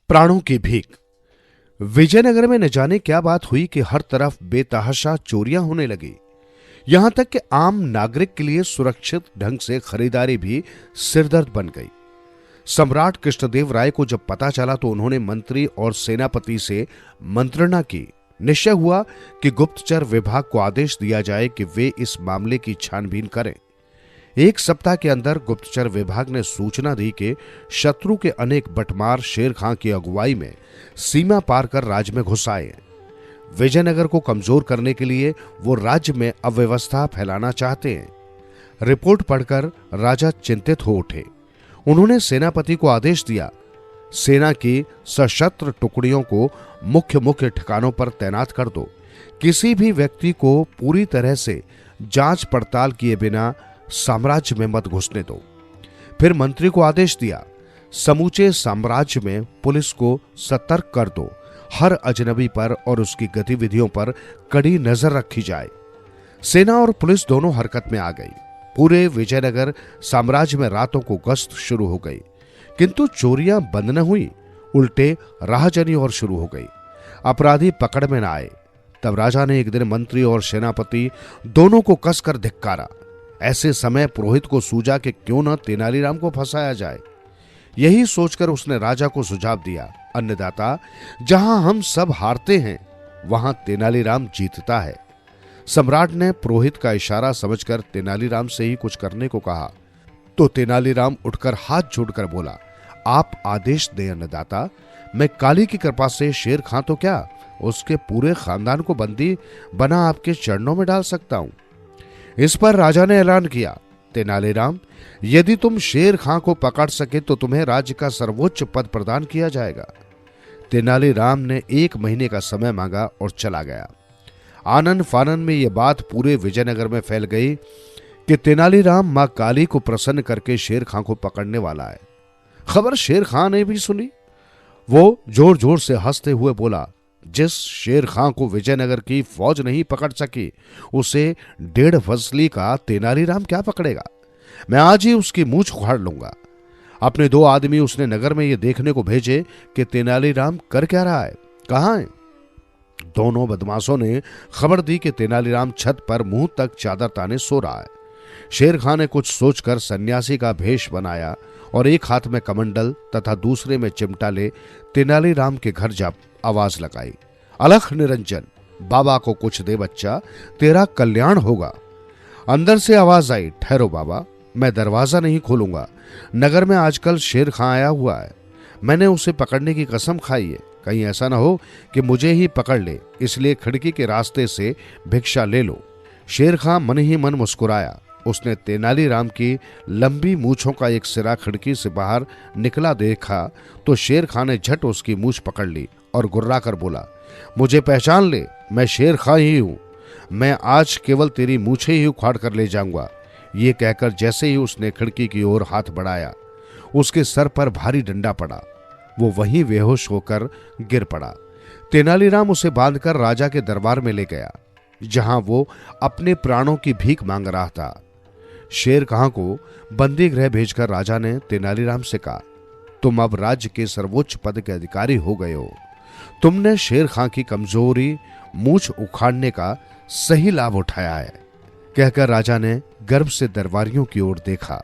प्राणों की भीख। विजयनगर में न जाने क्या बात हुई कि हर तरफ बेतहाशा चोरियां होने लगी। यहां तक कि आम नागरिक के लिए सुरक्षित ढंग से खरीदारी भी सिरदर्द बन गई। सम्राट कृष्णदेव राय को जब पता चला तो उन्होंने मंत्री और सेनापति से मंत्रणा की। निश्चय हुआ कि गुप्तचर विभाग को आदेश दिया जाए कि वे इस मामले की छानबीन करें। एक सप्ताह के अंदर गुप्तचर विभाग ने सूचना दी कि शत्रु के अनेक बटमार शेर खां की अगुवाई में सीमा पार कर राज्य में घुस आए। विजयनगर को कमजोर करने के लिए वो राज्य में अव्यवस्था फैलाना चाहते हैं। रिपोर्ट पढ़कर राजा चिंतित हो उठे। उन्होंने सेनापति को आदेश दिया, सेना की सशस्त्र टुकड़ियों को मुख्य मुख्य ठिकानों पर तैनात कर दो। किसी भी व्यक्ति को पूरी तरह से जांच पड़ताल किए बिना साम्राज्य में मत घुसने दो। फिर मंत्री को आदेश दिया, समूचे साम्राज्य में पुलिस को सतर्क कर दो। हर अजनबी पर और उसकी गतिविधियों पर कड़ी नजर रखी जाए। सेना और पुलिस दोनों हरकत में आ गई। पूरे विजयनगर साम्राज्य में रातों को गश्त शुरू हो गई, किंतु चोरियां बंद न हुई, उल्टे राहजनी और शुरू हो गई। अपराधी पकड़ में न आए। तब राजा ने एक दिन मंत्री और सेनापति दोनों को कसकर धिक्कारा। ऐसे समय पुरोहित को सूझा कि क्यों न तेनालीराम को फंसाया जाए। यही सोचकर उसने राजा को सुझाव दिया, अन्नदाता, जहां हम सब हारते हैं वहां तेनालीराम जीतता है। सम्राट ने पुरोहित का इशारा समझकर तेनालीराम से ही कुछ करने को कहा तो तेनालीराम उठकर हाथ जोड़कर बोला, आप आदेश दें अन्नदाता। मैं काली की कृपा से शेर खां तो क्या, उसके पूरे खानदान को बंदी बना आपके चरणों में डाल सकता हूं। इस पर राजा ने ऐलान किया, तेनालीराम, यदि तुम शेर खां को पकड़ सके तो तुम्हें राज्य का सर्वोच्च पद प्रदान किया जाएगा। तेनालीराम ने 1 महीने का समय मांगा और चला गया। आनंद फानन में यह बात पूरे विजयनगर में फैल गई कि तेनालीराम मां काली को प्रसन्न करके शेर खां को पकड़ने वाला है। खबर शेर खां ने भी सुनी। वो जोर जोर से हंसते हुए बोला, जिस शेर खां को विजयनगर की फौज नहीं पकड़ सकी, उसे 1.5 फसली का तेनालीराम क्या पकड़ेगा। मैं आज ही उसकी मूंछ उखाड़ लूंगा। अपने 2 आदमी उसने नगर में ये देखने को भेजे कि तेनालीराम कर क्या रहा है, कहां है। दोनों बदमाशों ने खबर दी कि तेनालीराम छत पर मुंह तक चादर ताने सो रहा है। शेर खां ने कुछ सोचकर सन्यासी का भेष बनाया और एक हाथ में कमंडल तथा दूसरे में चिमटा ले तेनालीराम के घर जा आवाज लगाई, अलख निरंजन, बाबा को कुछ दे बच्चा, तेरा कल्याण होगा। अंदर से आवाज आई, ठहरो बाबा, मैं दरवाजा नहीं खोलूंगा। नगर में आजकल शेर खां आया हुआ है। मैंने उसे पकड़ने की कसम खाई है। कहीं ऐसा ना हो कि मुझे ही पकड़ ले, इसलिए खिड़की के रास्ते से भिक्षा ले लो। शेर खां मन ही मन मुस्कुराया। उसने तेनालीराम की लंबी मूछों का एक सिरा खिड़की से बाहर निकला देखा तो शेर खां ने झट उसकी मूछ पकड़ ली और गुर्रा कर बोला, मुझे पहचान ले, मैं शेर खां ही हूं। मैं आज केवल तेरी मूछें ही उखाड़ कर ले जाऊंगा। ये कहकर जैसे ही उसने खिड़की की ओर हाथ बढ़ाया, उसके सर पर भारी डंडा पड़ा। वो वहीं बेहोश होकर गिर पड़ा। तेनालीराम उसे बांधकर राजा के दरबार में ले गया, जहां वो अपने प्राणों की भीख मांग रहा था। शेर खां को बंदी गृह भेजकर राजा ने तेनालीराम से कहा, तुम अब राज्य के सर्वोच्च पद के अधिकारी हो गए हो। तुमने शेर खां की कमजोरी मूछ उखाड़ने का सही लाभ उठाया है। कहकर राजा ने गर्व से दरबारियों की ओर देखा।